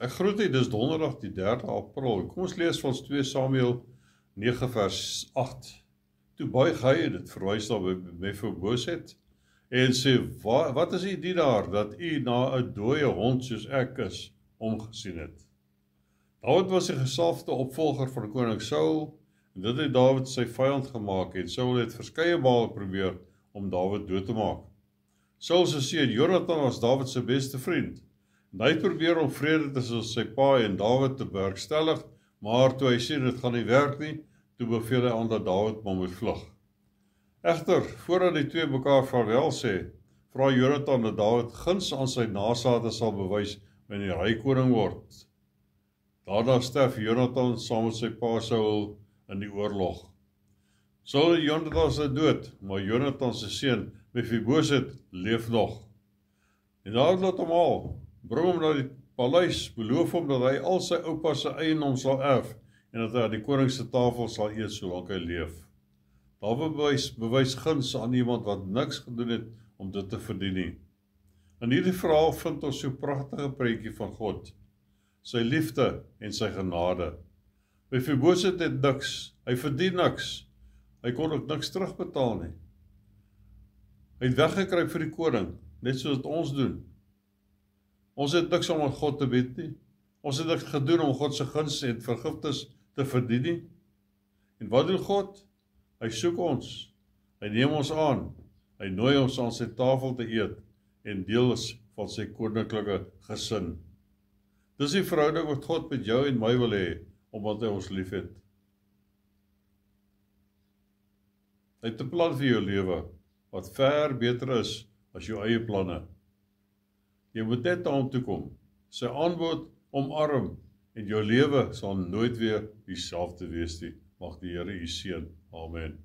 Ek groet u, dis donderdag die 3 April. Kom ons lees van 2 Samuel 9 vers 8. Toe buig hy, dit verwys daar by Mephiboset, en sê, wat is die idee daar, dat u na 'n dooie hond soos ek is, omgesien het? Dawid was die gesalfde opvolger van koning Saul, en dit het Dawid sy vyand gemaak, en Saul het verskeie male probeer om Dawid dood te maak. Saul se seun Jonathan was Dawid se beste vriend, en hy het probeer om vrede tussen sy pa en Dawid te bewerkstellig, maar toe hy sien dit gaan nie werk nie, toe beveel hy aan dat Dawid maar moet vlug. Egter, voordat die twee mekaar vaarwel sê, vra Jonathan dat Dawid guns aan sy nageslagte sal bewys wanneer hy koning word. Daarna sterf Jonathan saam met sy pa Saul in die oorlog. Saul en Jonathan is dood, maar Jonathan se seun Mephiboset leef nog. En Dawid laat hom haal, bring hom na die paleis, beloof hom dat hy al sy oupa se eiendom sal erf en dat hy aan die koning se tafel sal eet solank hy leef. Dawid bewys guns aan iemand wat niks gedoen het om dit te verdien nie. In hierdie verhaal vind ons so 'n pragtige prentjie van God, sy liefde en sy genade. Mephiboset het niks, hy verdien niks, hy kon ook niks terugbetaal nie. Hy het weggekruip vir die koning, net soos wat ons doen. Ons het niks om aan God te bied nie. Ons het niks gedoen om God se guns en vergifnis te verdien nie. En wat doen God? Hy soek ons, hy neem ons aan, hy nooi ons aan sy tafel te eet en deel is van sy koninklike gesin. Dis die verhouding wat God met jou en my wil hê, omdat hy ons lief het. Hy het 'n plan vir jou lewe, wat ver beter is as jou eie planne. Jy moet net na hom toe kom, sy aanbod omarm, en jou lewe sal nooit weer dieselfde wees nie. Mag die Here u seën. Amen.